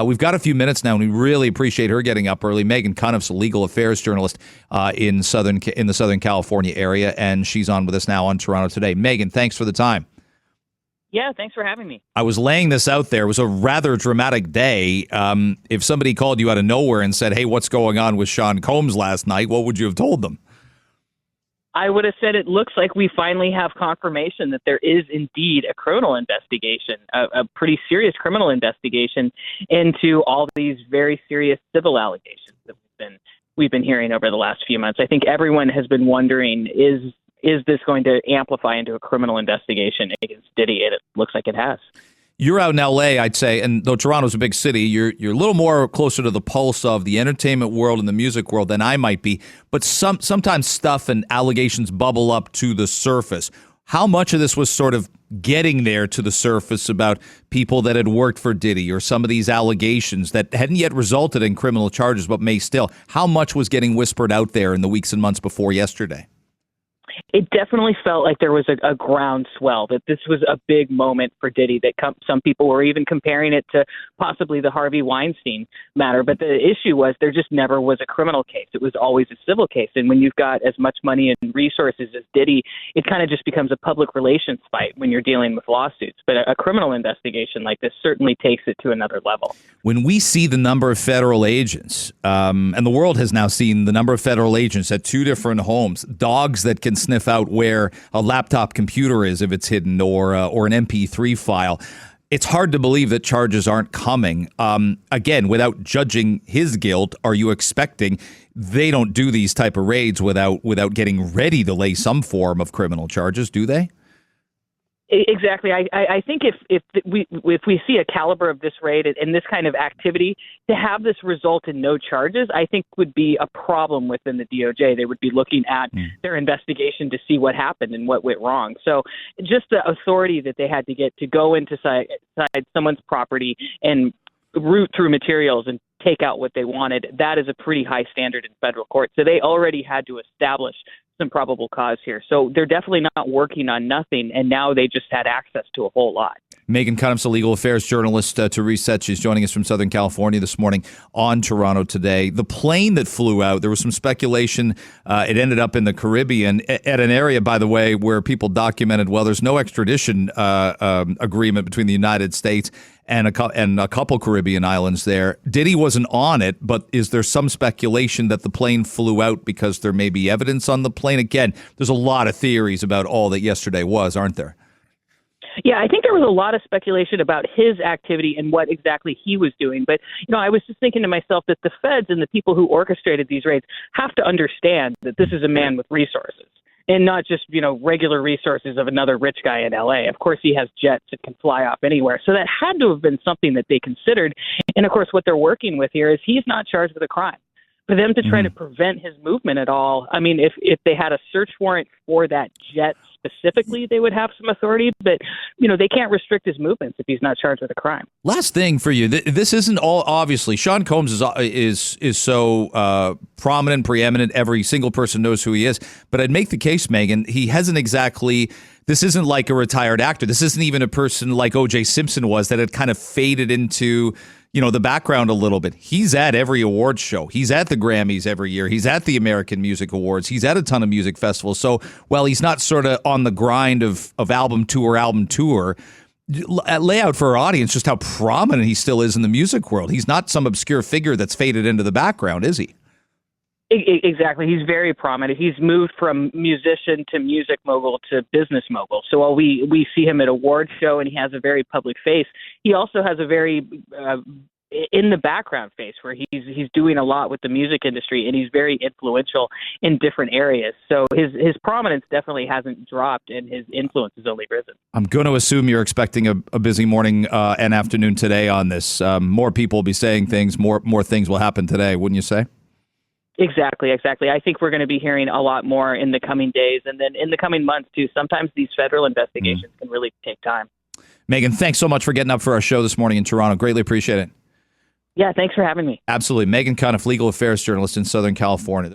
We've got a few minutes now, and we really appreciate her getting up early. Meghann Cuniff's a legal affairs journalist in the Southern California area, and she's on with us now on Toronto Today. Meghann, thanks for the time. Yeah, thanks for having me. I was laying this out there. It was a rather dramatic day. If somebody called you out of nowhere and said, hey, what's going on with Sean Combs last night, what would you have told them? I would have said it looks like we finally have confirmation that there is indeed a criminal investigation, a pretty serious criminal investigation into all these very serious civil allegations that we've been hearing over the last few months. I think everyone has been wondering, is this going to amplify into a criminal investigation against Diddy? And it looks like it has. You're out in L.A., I'd say, and though Toronto's a big city, you're a little more closer to the pulse of the entertainment world and the music world than I might be. But sometimes stuff and allegations bubble up to the surface. How much of this was sort of getting there to the surface about people that had worked for Diddy, or some of these allegations that hadn't yet resulted in criminal charges but may still? How much was getting whispered out there in the weeks and months before yesterday? It definitely felt like there was a groundswell, that this was a big moment for Diddy, that some people were even comparing it to possibly the Harvey Weinstein matter. But the issue was there just never was a criminal case. It was always a civil case. And when you've got as much money and resources as Diddy, it kind of just becomes a public relations fight when you're dealing with lawsuits. But a criminal investigation like this certainly takes it to another level. When we see the number of federal agents, and the world has now seen the number of federal agents at two different homes, dogs that can sniff out where a laptop computer is if it's hidden, or an MP3 file, it's hard to believe that charges aren't coming. Again, without judging his guilt, are you expecting they don't do these type of raids without getting ready to lay some form of criminal charges, do they? Exactly. I think if we see a caliber of this raid and this kind of activity, to have this result in no charges, I think would be a problem within the DOJ. They would be looking at their investigation to see what happened and what went wrong. So just the authority that they had to get to go inside someone's property and root through materials and take out what they wanted, that is a pretty high standard in federal court. So they already had to establish some probable cause here. So they're definitely not working on nothing, and now they just had access to a whole lot. Meghann Cuniff's a legal affairs journalist to reset. She's joining us from Southern California this morning on Toronto Today. The plane that flew out, there was some speculation it ended up in the Caribbean, at an area, by the way, where people documented, well, there's no extradition agreement between the United States and a couple Caribbean islands there. Diddy wasn't on it, but is there some speculation that the plane flew out because there may be evidence on the plane? Again, there's a lot of theories about all that yesterday was, aren't there? Yeah, I think there was a lot of speculation about his activity and what exactly he was doing. But, I was just thinking to myself that the feds and the people who orchestrated these raids have to understand that this is a man with resources. And not just, regular resources of another rich guy in L.A. Of course, he has jets that can fly off anywhere. So that had to have been something that they considered. And, of course, what they're working with here is he's not charged with a crime. For them to try to prevent his movement at all, I mean, if they had a search warrant for that jet specifically, they would have some authority. But, they can't restrict his movements if he's not charged with a crime. Last thing for you. This isn't all, obviously. Sean Combs is so prominent, preeminent. Every single person knows who he is. But I'd make the case, Meghann, he hasn't exactly... This isn't like a retired actor. This isn't even a person like O.J. Simpson was that had kind of faded into, the background a little bit. He's at every awards show. He's at the Grammys every year. He's at the American Music Awards. He's at a ton of music festivals. So while he's not sort of on the grind of album tour, lay out for our audience just how prominent he still is in the music world. He's not some obscure figure that's faded into the background, is he? Exactly. He's very prominent. He's moved from musician to music mogul to business mogul. So while we see him at award show and he has a very public face, he also has a very in the background face where he's doing a lot with the music industry, and he's very influential in different areas. So his prominence definitely hasn't dropped, and his influence has only risen. I'm going to assume you're expecting a busy morning and afternoon today on this. More people will be saying things. More things will happen today, wouldn't you say? Exactly. I think we're going to be hearing a lot more in the coming days, and then in the coming months, too. Sometimes these federal investigations can really take time. Meghann, thanks so much for getting up for our show this morning in Toronto. Greatly appreciate it. Yeah, thanks for having me. Absolutely. Meghann Cuniff, legal affairs journalist in Southern California.